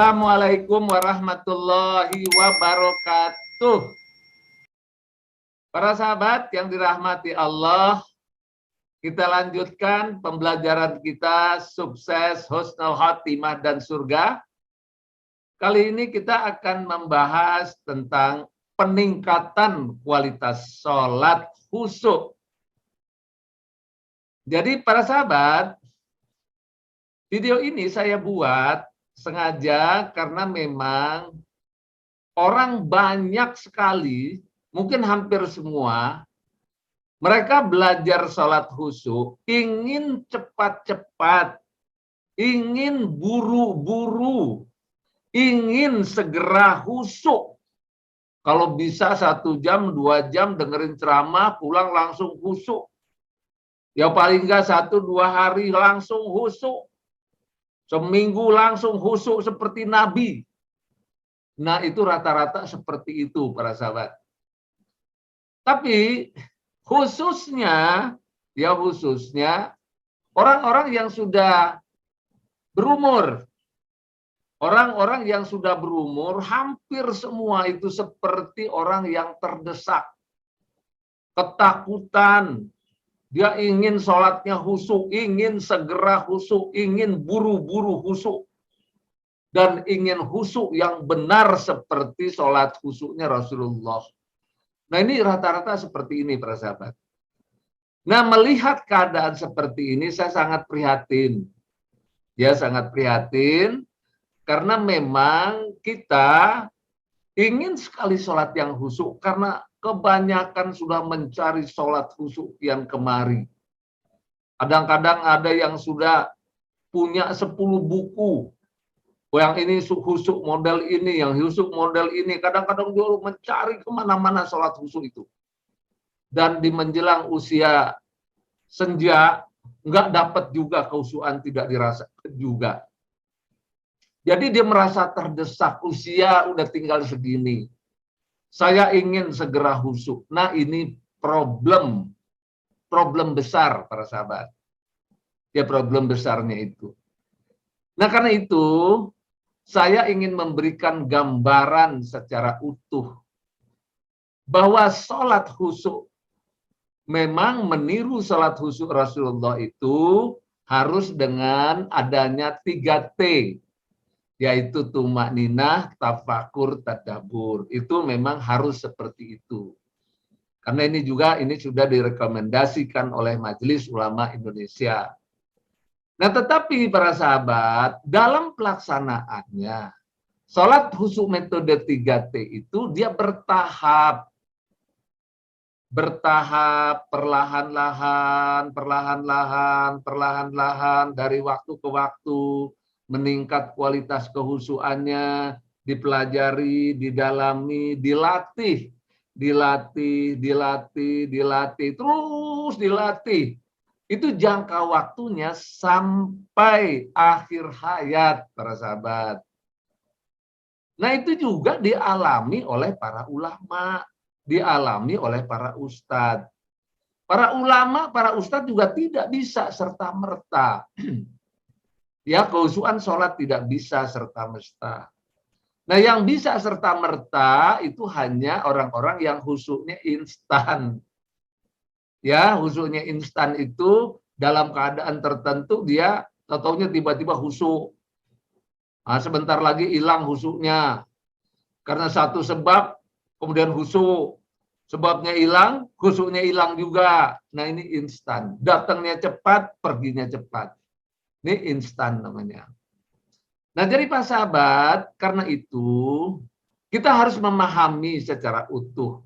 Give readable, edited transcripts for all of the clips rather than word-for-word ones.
Assalamualaikum warahmatullahi wabarakatuh. Para sahabat yang dirahmati Allah, kita lanjutkan pembelajaran kita sukses, husnul khotimah dan surga. Kali ini kita akan membahas tentang peningkatan kualitas sholat khusyuk. Jadi para sahabat, video ini saya buat sengaja karena memang orang banyak sekali, mungkin hampir semua, mereka belajar sholat khusyuk, ingin cepat-cepat, ingin buru-buru, ingin segera khusyuk. Kalau bisa 1 jam, 2 jam dengerin ceramah, pulang langsung khusyuk. Ya paling enggak 1-2 hari langsung khusyuk. Seminggu langsung khusyuk seperti Nabi. Nah, itu rata-rata seperti itu para sahabat. Tapi khususnya orang-orang yang sudah berumur. Orang-orang yang sudah berumur hampir semua itu seperti orang yang terdesak. Ketakutan. Dia ingin sholatnya khusyuk, ingin segera khusyuk, ingin buru-buru khusyuk. Dan ingin khusyuk yang benar seperti sholat khusyuknya Rasulullah. Nah ini rata-rata seperti ini para sahabat. Nah melihat keadaan seperti ini saya sangat prihatin. Ya sangat prihatin karena memang kita ingin sekali sholat yang khusyuk karena kebanyakan sudah mencari sholat khusyuk yang kemari. Kadang-kadang ada yang sudah punya 10 buku. Yang ini khusyuk model ini, yang khusyuk model ini. Kadang-kadang dia mencari kemana-mana sholat khusyuk itu. Dan di menjelang usia senja, nggak dapat juga khusyukan, tidak dirasakan juga. Jadi dia merasa terdesak, usia udah tinggal segini. Saya ingin segera khusyuk. Nah ini problem besar para sahabat. Ya problem besarnya itu. Nah karena itu saya ingin memberikan gambaran secara utuh bahwa sholat khusyuk memang meniru sholat khusyuk Rasulullah itu harus dengan adanya 3T. Yaitu tumak ninah, tafakur, tadabbur. Itu memang harus seperti itu. Karena ini sudah direkomendasikan oleh Majelis Ulama Indonesia. Nah tetapi para sahabat, dalam pelaksanaannya, sholat khusyuk metode 3T itu dia bertahap. Bertahap, perlahan-lahan, dari waktu ke waktu, meningkat kualitas kehusuannya, dipelajari, didalami, dilatih, terus dilatih. Itu jangka waktunya sampai akhir hayat para sahabat. Nah itu juga dialami oleh para ulama, dialami oleh para ustadz. Para ulama, para ustadz juga tidak bisa serta-merta. Ya, khusyukan sholat tidak bisa serta-merta. Nah, yang bisa serta-merta itu hanya orang-orang yang khusyuknya instan. Ya, khusyuknya instan itu dalam keadaan tertentu dia tahu-taunya tiba-tiba khusyuk. Nah, sebentar lagi hilang khusyuknya. Karena satu sebab kemudian khusyuk. Sebabnya hilang, khusyuknya hilang juga. Nah, ini instan. Datangnya cepat, perginya cepat. Ini instan namanya. Nah, jadi Pak sahabat, karena itu kita harus memahami secara utuh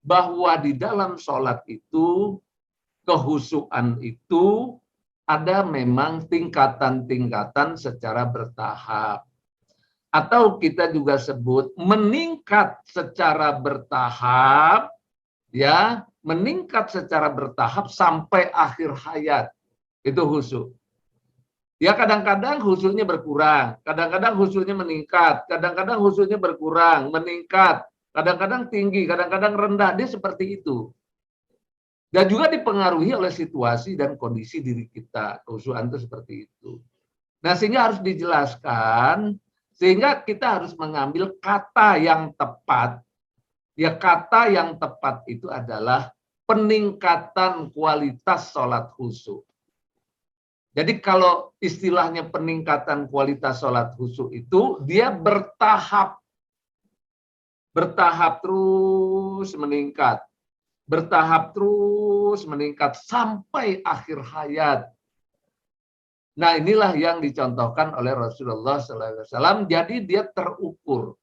bahwa di dalam sholat itu, kehusuan itu ada memang tingkatan-tingkatan secara bertahap. Atau kita juga sebut meningkat secara bertahap, ya, meningkat secara bertahap sampai akhir hayat. Itu khusyuk. Ya kadang-kadang khusyuknya berkurang, kadang-kadang khusyuknya meningkat, kadang-kadang khusyuknya berkurang, meningkat, kadang-kadang tinggi, kadang-kadang rendah. Dia seperti itu. Dan juga dipengaruhi oleh situasi dan kondisi diri kita. Kekhusyukan itu seperti itu. Nah, sehingga harus dijelaskan, sehingga kita harus mengambil kata yang tepat. Ya, kata yang tepat itu adalah peningkatan kualitas sholat khusyuk. Jadi kalau istilahnya peningkatan kualitas sholat khusyuk itu, dia bertahap. Bertahap terus meningkat. Bertahap terus meningkat sampai akhir hayat. Nah, inilah yang dicontohkan oleh Rasulullah SAW. Jadi dia terukur.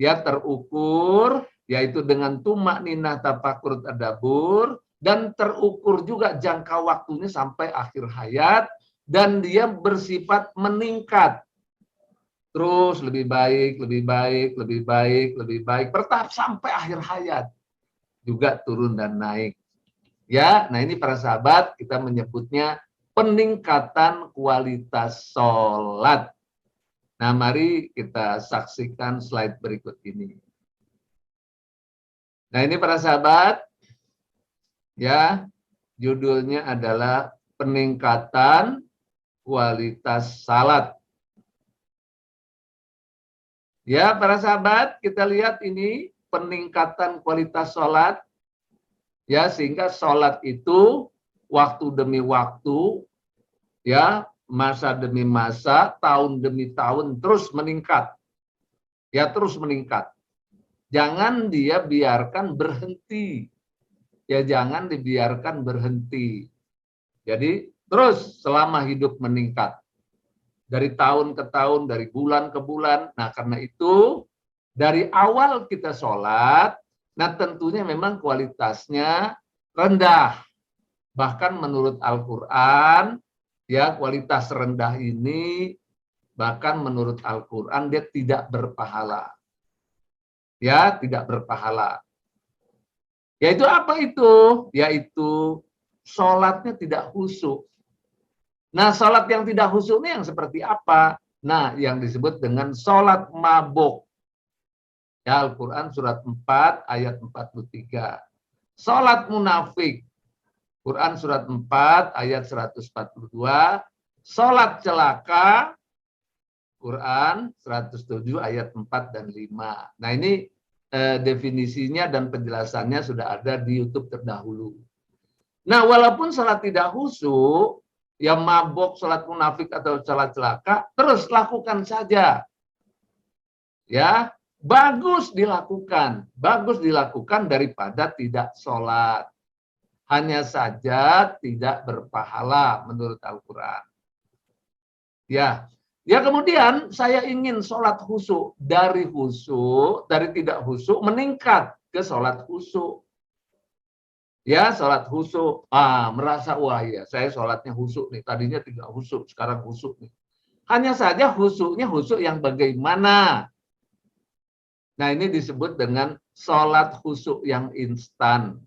Dia terukur, yaitu dengan tumak ninah tafakur tadabur, dan terukur juga jangka waktunya sampai akhir hayat, dan dia bersifat meningkat. Terus lebih baik, lebih baik, lebih baik, lebih baik, bertahap sampai akhir hayat. Juga turun dan naik. Ya, nah ini para sahabat, kita menyebutnya peningkatan kualitas sholat. Nah, mari kita saksikan slide berikut ini. Nah, ini para sahabat, ya, judulnya adalah peningkatan kualitas salat. Ya, para sahabat, kita lihat ini peningkatan kualitas sholat, ya, sehingga sholat itu waktu demi waktu, ya, masa demi masa, tahun demi tahun terus meningkat. Ya, terus meningkat. Jangan dia biarkan berhenti. Ya, jangan dibiarkan berhenti. Jadi, terus selama hidup meningkat. Dari tahun ke tahun, dari bulan ke bulan. Nah, karena itu, dari awal kita sholat, nah tentunya memang kualitasnya rendah. Bahkan menurut Al-Quran, ya, kualitas rendah ini bahkan menurut Al-Quran dia tidak berpahala. Ya, tidak berpahala. Yaitu apa itu? Yaitu sholatnya tidak khusyuk. Nah, sholat yang tidak khusyuk ini yang seperti apa? Nah, yang disebut dengan sholat mabuk. Ya, Al-Quran surat 4 ayat 43. Sholat munafik. Quran surat 4 ayat 142, sholat celaka, Quran 107 ayat 4 dan 5. Nah, ini definisinya dan penjelasannya sudah ada di YouTube terdahulu. Nah, walaupun sholat tidak khusyuk, yang mabok, sholat munafik atau sholat celaka, terus lakukan saja. Ya, bagus dilakukan daripada tidak sholat. Hanya saja tidak berpahala menurut Al-Quran. Ya, ya kemudian saya ingin sholat khusyuk. Dari tidak khusyuk meningkat ke sholat khusyuk. Ya, sholat khusyuk. Merasa, wah ya saya sholatnya khusyuk nih. Tadinya tidak khusyuk, sekarang khusyuk nih. Hanya saja khusyuknya khusyuk yang bagaimana? Nah, ini disebut dengan sholat khusyuk yang instan.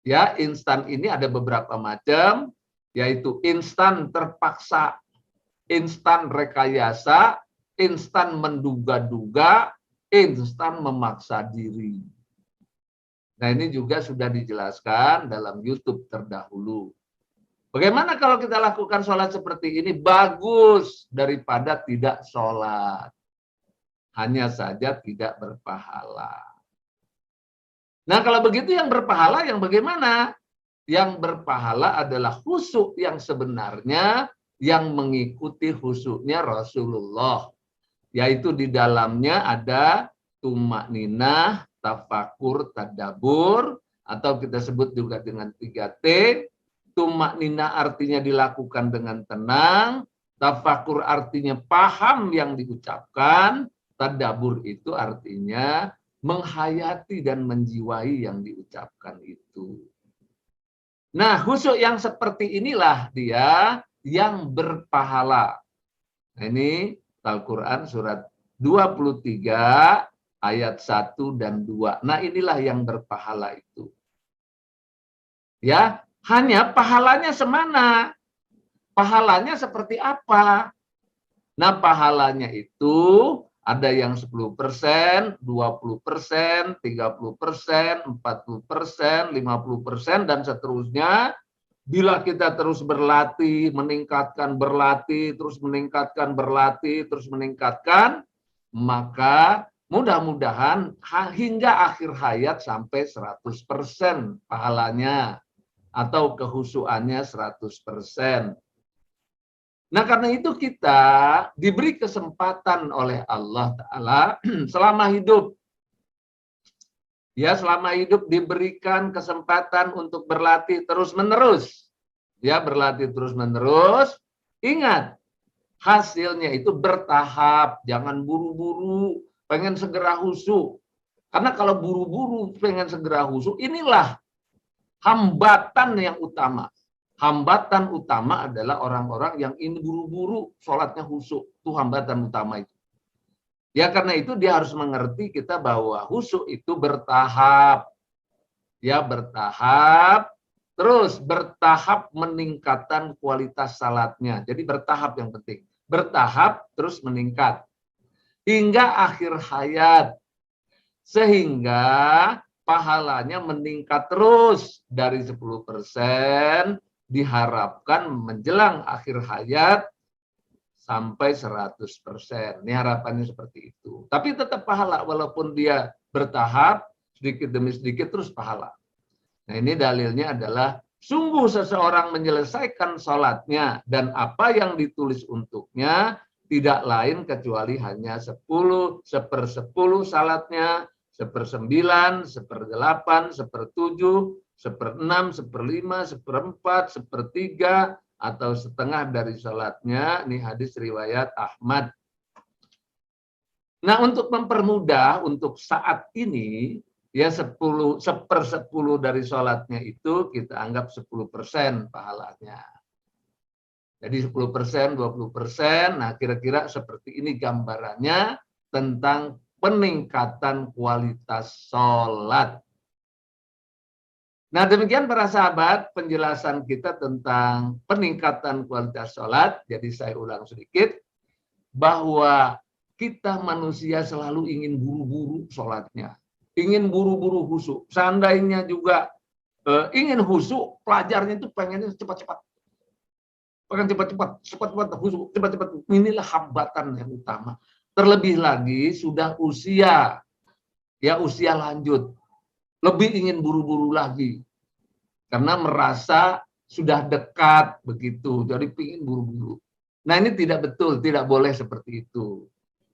Ya, instan ini ada beberapa macam, yaitu instan terpaksa, instan rekayasa, instan menduga-duga, instan memaksa diri. Nah, ini juga sudah dijelaskan dalam YouTube terdahulu. Bagaimana kalau kita lakukan sholat seperti ini? Bagus daripada tidak sholat. Hanya saja tidak berpahala. Nah, kalau begitu yang berpahala yang bagaimana? Yang berpahala adalah khusyuk yang sebenarnya yang mengikuti khusyuknya Rasulullah. Yaitu di dalamnya ada tumak ninah, tafakur, tadabur, atau kita sebut juga dengan 3T. Tumak ninah artinya dilakukan dengan tenang, tafakur artinya paham yang diucapkan, tadabur itu artinya menghayati dan menjiwai yang diucapkan itu. Nah, khusyuk yang seperti inilah dia yang berpahala. Nah, ini Al-Quran surat 23 ayat 1 dan 2. Nah, inilah yang berpahala itu. Ya, hanya pahalanya semana? Pahalanya seperti apa? Nah, pahalanya itu ada yang 10%, 20%, 30%, 40%, 50%, dan seterusnya. Bila kita terus berlatih, meningkatkan, berlatih, terus meningkatkan, berlatih, terus meningkatkan, maka mudah-mudahan hingga akhir hayat sampai 100% pahalanya atau kehusuannya 100%. Nah, karena itu kita diberi kesempatan oleh Allah Ta'ala selama hidup. Ya, selama hidup diberikan kesempatan untuk berlatih terus-menerus. Ya, berlatih terus-menerus. Ingat, hasilnya itu bertahap. Jangan buru-buru, pengen segera husu. Karena kalau buru-buru pengen segera husu, inilah hambatan yang utama. Hambatan utama adalah orang-orang yang ingin buru-buru sholatnya husu. Itu hambatan utama itu. Ya, karena itu dia harus mengerti kita bahwa khusyuk itu bertahap. Ya, bertahap. Terus bertahap meningkatkan kualitas salatnya. Jadi bertahap yang penting. Bertahap terus meningkat. Hingga akhir hayat. Sehingga pahalanya meningkat terus. Dari 10% diharapkan menjelang akhir hayat sampai 100%. Ini harapannya seperti itu. Tapi tetap pahala walaupun dia bertahap sedikit demi sedikit terus pahala. Nah, ini dalilnya adalah sungguh seseorang menyelesaikan sholatnya dan apa yang ditulis untuknya tidak lain kecuali hanya 10, 1/10 salatnya, 1/9, 1/8, 1/7, 1/6, 1/5, 1/4, 1/3 atau setengah dari salatnya. Ini hadis riwayat Ahmad. Nah, untuk mempermudah untuk saat ini ya 1/10 dari salatnya itu kita anggap 10% pahalanya. Jadi 10%, 20%. Nah, kira-kira seperti ini gambarannya tentang peningkatan kualitas salat. Nah, demikian para sahabat penjelasan kita tentang peningkatan kualitas sholat. Jadi saya ulang sedikit, bahwa kita manusia selalu ingin buru-buru sholatnya. Ingin buru-buru khusyuk. Seandainya juga ingin khusyuk, pelajarnya itu pengennya cepat-cepat. Pengen cepat-cepat khusyuk, cepat-cepat. Inilah hambatan yang utama. Terlebih lagi sudah usia, ya usia lanjut. Lebih ingin buru-buru lagi karena merasa sudah dekat begitu, jadi ingin buru-buru. Nah, ini tidak betul, tidak boleh seperti itu.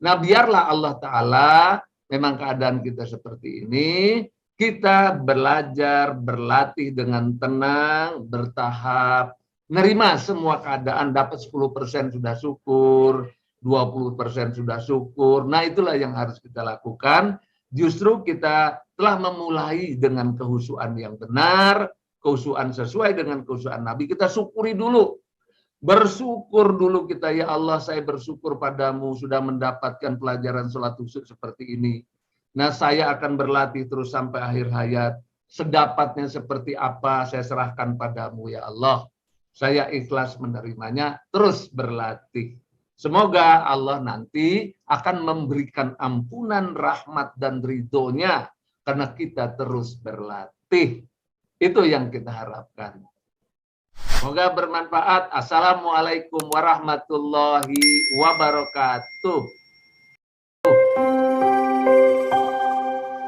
Nah, biarlah Allah Ta'ala, memang keadaan kita seperti ini, kita belajar, berlatih dengan tenang, bertahap, nerima semua keadaan, dapat 10% sudah syukur, 20% sudah syukur. Nah, itulah yang harus kita lakukan. Justru kita telah memulai dengan kehusuan yang benar, kehusuan sesuai dengan kehusuan Nabi. Kita syukuri dulu. Bersyukur dulu kita, ya Allah, saya bersyukur padamu sudah mendapatkan pelajaran sholat khusyuk seperti ini. Nah, saya akan berlatih terus sampai akhir hayat. Sedapatnya seperti apa saya serahkan padamu, ya Allah. Saya ikhlas menerimanya, terus berlatih. Semoga Allah nanti akan memberikan ampunan, rahmat, dan ridhonya karena kita terus berlatih. Itu yang kita harapkan. Semoga bermanfaat. Assalamualaikum warahmatullahi wabarakatuh.